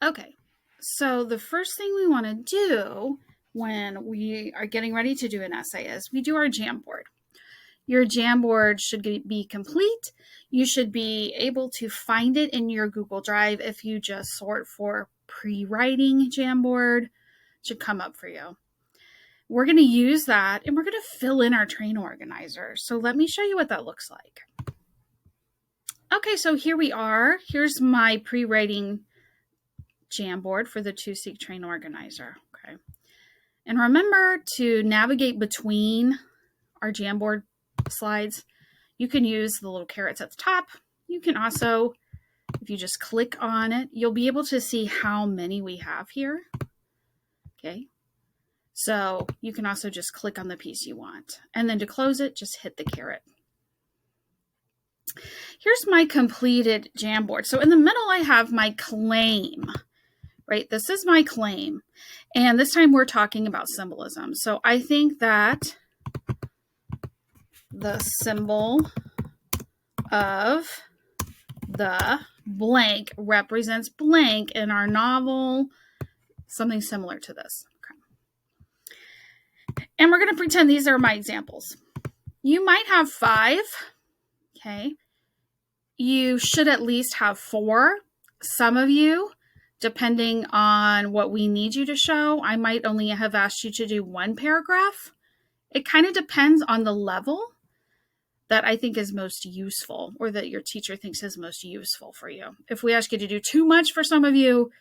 Okay, so the first thing we want to do when we are getting ready to do an essay is we do our Jamboard. Your Jamboard should be complete. You should be able to find it in your Google Drive. If you just sort for pre-writing Jamboard, it should come up for you. We're going to use that and we're going to fill in our train organizer. So let me show you what that looks like. Okay, so here we are. Here's my pre-writing Jamboard for the ToSEEC train organizer. Okay, and remember to navigate between our Jamboard slides. You can use the little carrots at the top. You can also, if you just click on it, you'll be able to see how many we have here. Okay, so you can also just click on the piece you want, and then to close it, just hit the caret. Here's my completed Jamboard. So in the middle, I have my claim. Right, this is my claim, and this time we're talking about symbolism. So I think that the symbol of the blank represents blank in our novel, something similar to this. Okay. And we're going to pretend these are my examples. You might have 5. Okay. You should at least have 4. Some of you, depending on what we need you to show, I might only have asked you to do 1 paragraph. It kind of depends on the level that I think is most useful, or that your teacher thinks is most useful for you. If we ask you to do too much for some of you,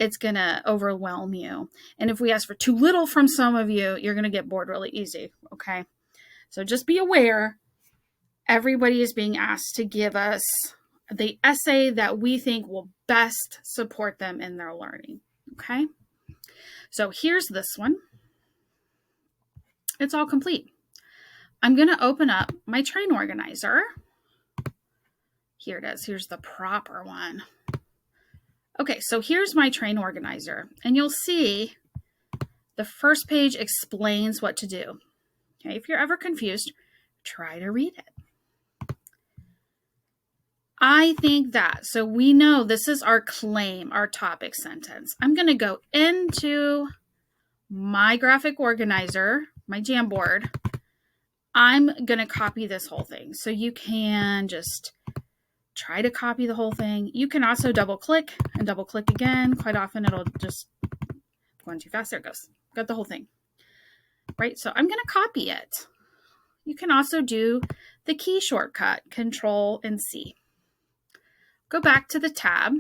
it's going to overwhelm you. And if we ask for too little from some of you, you're going to get bored really easy. Okay. So just be aware, everybody is being asked to give us the essay that we think will best support them in their learning. Okay, so here's this one. It's all complete. I'm going to open up my train organizer. Here it is. Here's the proper one. Okay, so here's my train organizer, and you'll see the first page explains what to do. Okay, if you're ever confused, try to read it. I think that, so we know this is our claim, our topic sentence. I'm going to go into my graphic organizer, my Jamboard. I'm going to copy this whole thing. So you can just try to copy the whole thing. You can also double click and double click again. Quite often it'll just, going too fast, there it goes. Got the whole thing. Right, so I'm going to copy it. You can also do the key shortcut, Control and C. Go back to the tab,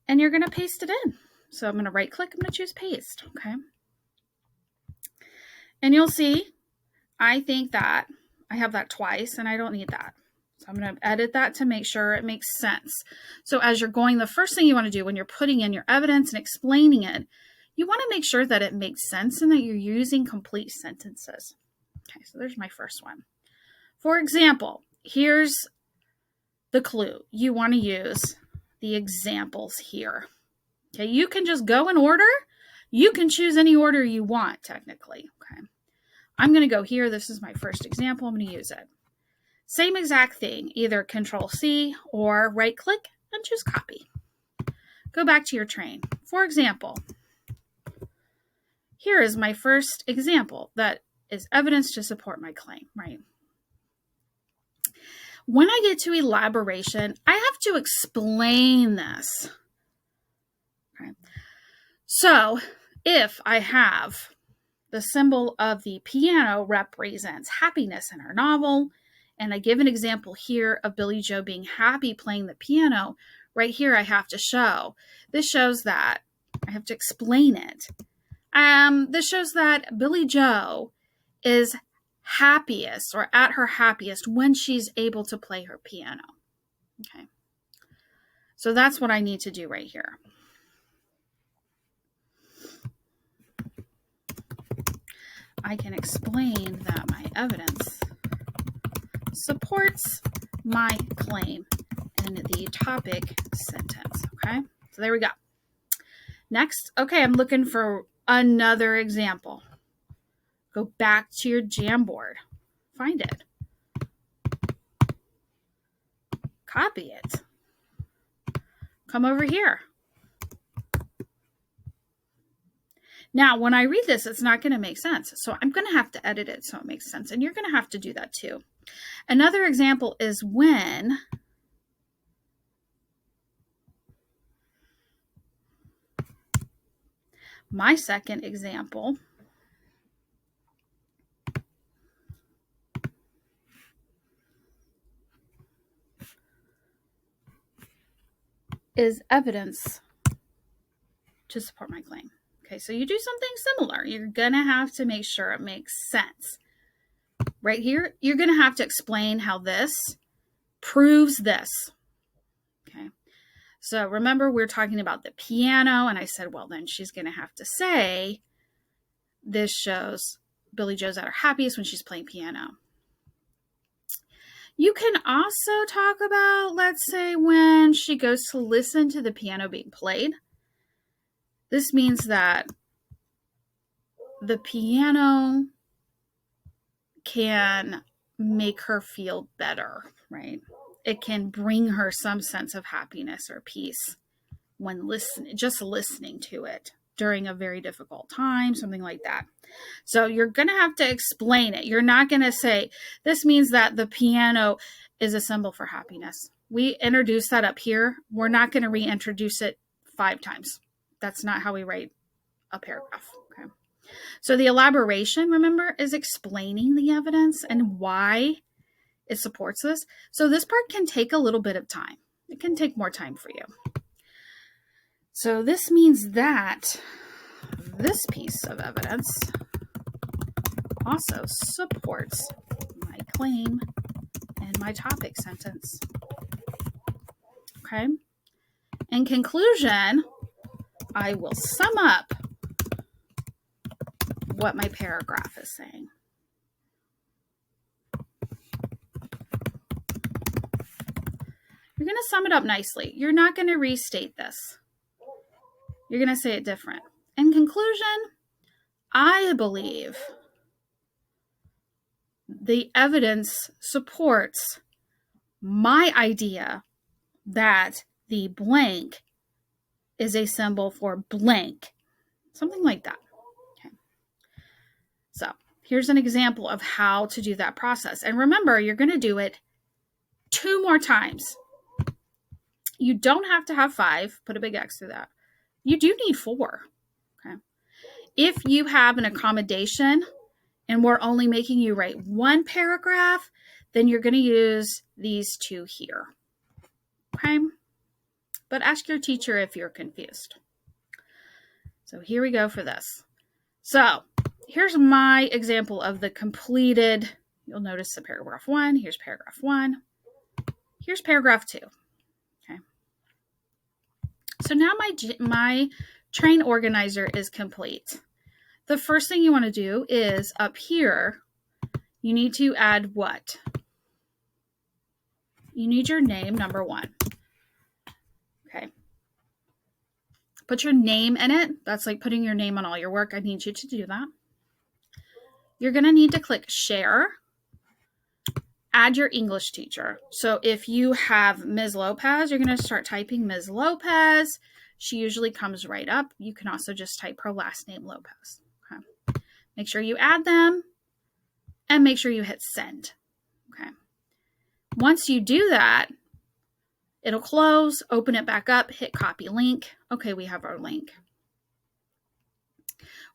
and you're going to paste it in. So I'm going to right click, I'm going to choose paste, okay? And you'll see, I think that I have that twice, and I don't need that. So I'm going to edit that to make sure it makes sense. So as you're going, the first thing you want to do when you're putting in your evidence and explaining it, you want to make sure that it makes sense and that you're using complete sentences. Okay, so there's my first one. For example, here's the clue. You want to use the examples here. Okay, you can just go in order. You can choose any order you want, technically. Okay, I'm going to go here. This is my first example. I'm going to use it. Same exact thing, either Control C or right click and choose copy. Go back to your train. For example, here is my first example that is evidence to support my claim, right? When I get to elaboration, I have to explain this. Okay. So if I have the symbol of the piano represents happiness in our novel, and I give an example here of Billy Joe being happy playing the piano, right here I have to show. This shows that I have to explain it. This shows that Billy Joe is happiest or at her happiest when she's able to play her piano. Okay. So that's what I need to do right here. I can explain that my evidence supports my claim in the topic sentence. Okay. So there we go. Next, okay, I'm looking for another example. Go back to your Jamboard. Find it. Copy it. come over here. Now, when I read this, it's not going to make sense. So I'm going to have to edit it so it makes sense. And you're going to have to do that too. Another example is when my second example is evidence to support my claim. Okay, so you do something similar. You're going to have to make sure it makes sense. Right here, you're going to have to explain how this proves this. Okay, so remember we're talking about the piano, and I said, well, then she's going to have to say, this shows Billy Joe's at her happiest when she's playing piano. You can also talk about, let's say, when she goes to listen to the piano being played. This means that the piano can make her feel better, right? It can bring her some sense of happiness or peace when just listening to it during a very difficult time, something like that. So you're going to have to explain it. You're not going to say, this means that the piano is a symbol for happiness. We introduced that up here. We're not going to reintroduce it 5 times. That's not how we write a paragraph. Okay. So the elaboration, remember, is explaining the evidence and why it supports this. So this part can take a little bit of time. It can take more time for you. So this means that this piece of evidence also supports my claim and my topic sentence. Okay. In conclusion, I will sum up what my paragraph is saying. You're going to sum it up nicely. You're not going to restate this. You're going to say it different. In conclusion, I believe the evidence supports my idea that the blank is a symbol for blank. Something like that. Okay. So here's an example of how to do that process. And remember, you're going to do it 2 more times. You don't have to have 5. Put a big X through that. You do need 4. Okay. If you have an accommodation and we're only making you write 1 paragraph, then you're going to use these 2 here. Okay. But ask your teacher if you're confused. So here we go for this. So here's my example of the completed. You'll notice the paragraph 1. Here's paragraph 1. Here's paragraph 2. Okay. So now my train organizer is complete. The first thing you want to do is up here, you need to add what? You need your name, number 1. Okay. Put your name in it. That's like putting your name on all your work. I need you to do that. You're going to need to click share. Add your English teacher. So if you have Ms. Lopez, you're going to start typing Ms. Lopez. She usually comes right up. You can also just type her last name, Lopez. Okay. Make sure you add them and make sure you hit send. Okay. Once you do that, it'll close, open it back up, hit copy link. Okay, we have our link.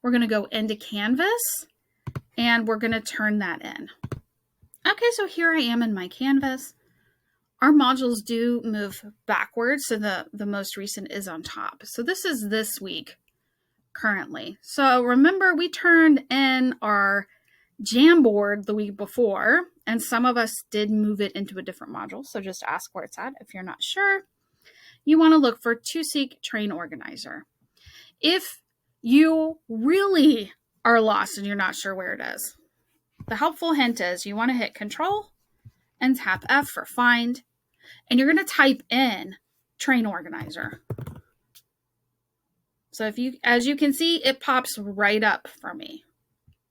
We're going to go into Canvas and we're going to turn that in. Okay, so here I am in my Canvas. Our modules do move backwards, so the most recent is on top. So this is this week currently. So remember, we turned in our Jamboard the week before, and some of us did move it into a different module. So just ask where it's at if you're not sure. You want to look for ToSEEC Train Organizer. If you really are lost and you're not sure where it is, the helpful hint is you want to hit Control and tap F for find, and you're going to type in Train Organizer. So as you can see, it pops right up for me.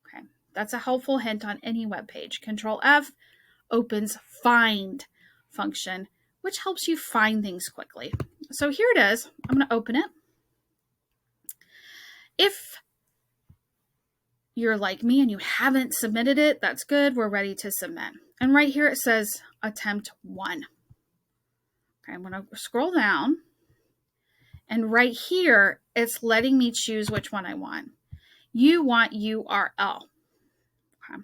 Okay, that's a helpful hint on any web page. Control F opens find function, which helps you find things quickly. So here it is. I'm going to open it. If you're like me and you haven't submitted it, that's good. We're ready to submit. And right here it says attempt 1. Okay, I'm going to scroll down. And right here, it's letting me choose which one I want. You want URL. Okay.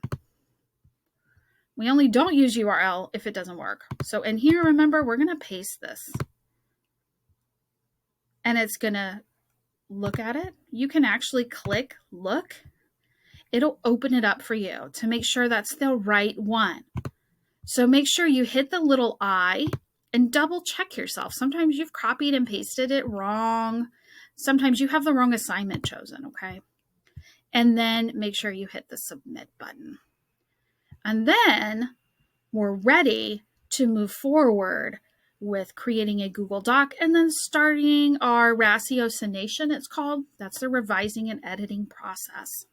We only don't use URL if it doesn't work. So in here, remember, we're going to paste this. And it's going to look at it. You can actually click look. It'll open it up for you to make sure that's the right one. So make sure you hit the little I and double check yourself. Sometimes you've copied and pasted it wrong. Sometimes you have the wrong assignment chosen, okay? And then make sure you hit the submit button. And then we're ready to move forward with creating a Google Doc and then starting our ratiocination, it's called. That's the revising and editing process.